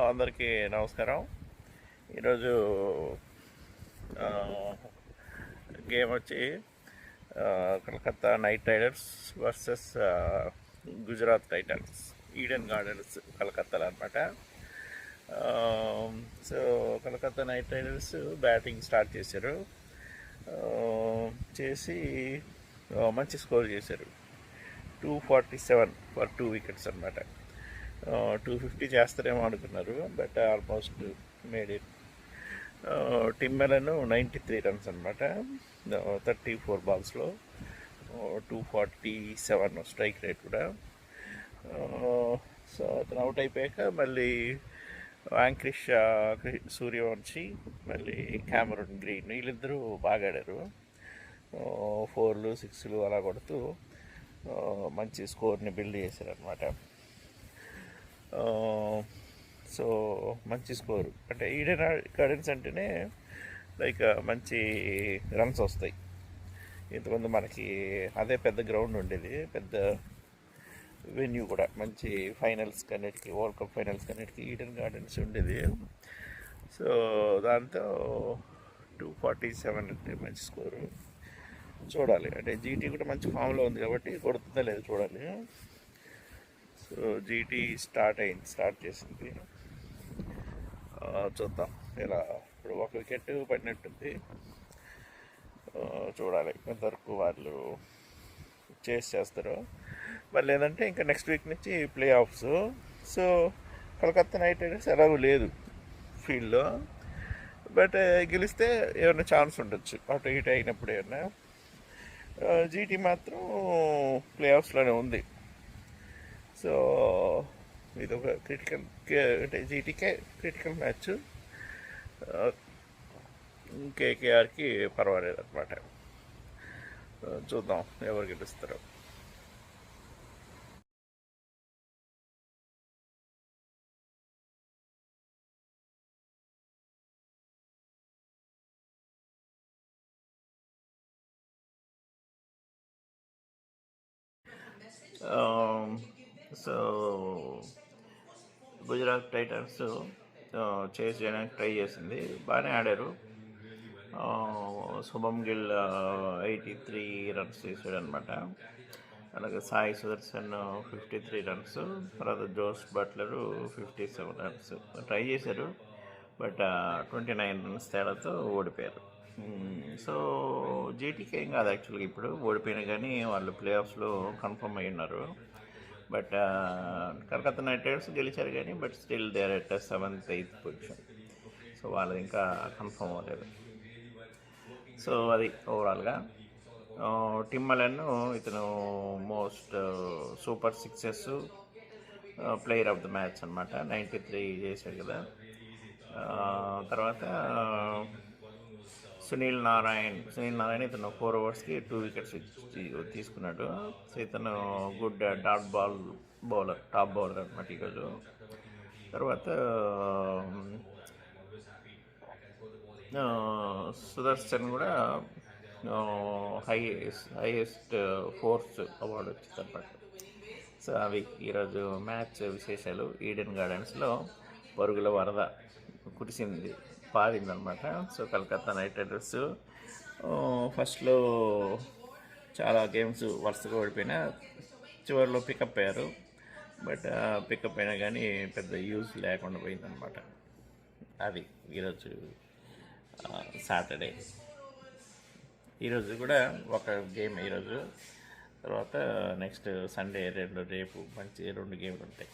అందరికీ నమస్కారం. ఈరోజు గేమ్ వచ్చి Calcutta night riders versus Gujarat Titans, Eden gardens కలకత్తాలో అనమాట. So Calcutta night riders batting start చేశారు. చేసి మంచి స్కోర్ చేశారు. 247 ఫర్ 2 వికెట్స్ అనమాట. 250 చేస్తారేమో అనుకున్నారు, బట్ ఆల్మోస్ట్ మేడ్ ఇట్. టిమ్మెలను 93 రన్స్ అనమాట, 34 బాల్స్లో. 247 స్ట్రైక్ రేట్ కూడా. సో అతను అవుట్ అయిపోయాక మళ్ళీ యాంక్రిష్ సూర్యవంశీ, మళ్ళీ క్యామరూన్ గ్రీన్, వీళ్ళిద్దరూ బాగా ఆడారు. 4లు 6లు అలా కొడుతూ మంచి స్కోర్ని బిల్డ్ చేశారనమాట. సో మంచి స్కోరు అంటే ఈడెన్ గార్డెన్స్ అంటేనే లైక్ మంచి రన్స్ వస్తాయి. ఇంతకుముందు మనకి అదే పెద్ద గ్రౌండ్ ఉండేది, పెద్ద వెన్యూ కూడా, మంచి ఫైనల్స్ కన్నిటికి, వరల్డ్ కప్ ఫైనల్స్ కన్నిటికి ఈడెన్ గార్డెన్స్ ఉండేది. సో దాంతో 247 అంటే మంచి స్కోరు. చూడాలి, అంటే జీటీ కూడా మంచి ఫామ్లో ఉంది కాబట్టి కొడుతుందా లేదు చూడాలి. సో జీటీ స్టార్ట్ చేసింది. చూద్దాం ఇలా. ఇప్పుడు ఒక వికెట్ పడినట్టుంది. చూడాలి ఎంతవరకు వాళ్ళు చేస్తారు. మళ్ళీ ఏంటంటే ఇంకా నెక్స్ట్ వీక్ నుంచి play offs. So Calcutta night riders ఎలాగూ లేదు ఫీల్డ్లో, బట్ గెలిస్తే ఏమైనా ఛాన్స్ ఉండొచ్చు అటు ఇటు అయినప్పుడు. ఏమన్నా జీటీ మాత్రం ప్లే ఆఫ్స్లోనే ఉంది. సో ఇది ఒక క్రిటికల్, అంటే జీటీకే క్రిటికల్ మ్యాచ్, కేకేఆర్కి పర్వాలేదు అనమాట. చూద్దాం ఎవరు గెలుస్తారో. సో గుజరాత్ టైటన్స్ చేస్ చేయడానికి ట్రై చేసింది, బాగానే ఆడారు. శుభం గిల్ 83 రన్స్ చేశాడు అనమాట. అలాగే సాయి సుదర్శన్ 53 రన్స్, తర్వాత జోస్ బట్లరు 57 రన్స్ ట్రై చేశారు, బట్ 29 రన్స్ తేడాతో ఓడిపోయారు. సో జీటీకి ఏం కాదు యాక్చువల్గా, ఇప్పుడు ఓడిపోయినా కానీ వాళ్ళు ప్లే ఆఫ్స్లో కన్ఫర్మ్ అయ్యి ఉన్నారు. బట్ కలకత్తా నైట్ రైడర్స్ గెలిచారు కానీ, but still they are at 7th 8th position. So వాళ్ళది ఇంకా కన్ఫర్మ్ అవ్వలేదు. సో అది ఓవరాల్గా. టిమ్మలన్ ఇతను most super sixes player of the match అనమాట. 93 చేశాడు కదా. తర్వాత సునీల్ నారాయణ్ ఇతను 4 ఓవర్స్కి 2 వికెట్స్ తీసుకున్నాడు. సో ఇతను గుడ్ టాప్ బౌలర్ అనమాట ఈరోజు. తర్వాత సుదర్శన్ కూడా హైయెస్ట్ ఫోర్స్ అవార్డు వచ్చింది అనమాట. సో అవి ఈరోజు మ్యాచ్ విశేషాలు. ఈడెన్ గార్డెన్స్లో పరుగుల వరద కురిసింది, పారిందనమాట. సో కలకత్తా నైట్ రైడర్స్ ఫస్ట్లో చాలా గేమ్స్ వరుసగా ఓడిపోయినా చివరిలో పికప్ అయ్యారు, బట్ పికప్ అయినా కానీ పెద్ద యూజ్ లేకుండా పోయిందనమాట. అది ఈరోజు సాటర్డే. ఈరోజు కూడా ఒక గేమ్ ఈరోజు, తర్వాత నెక్స్ట్ సండే రేపు మంచి 2 గేమ్లు ఉంటాయి.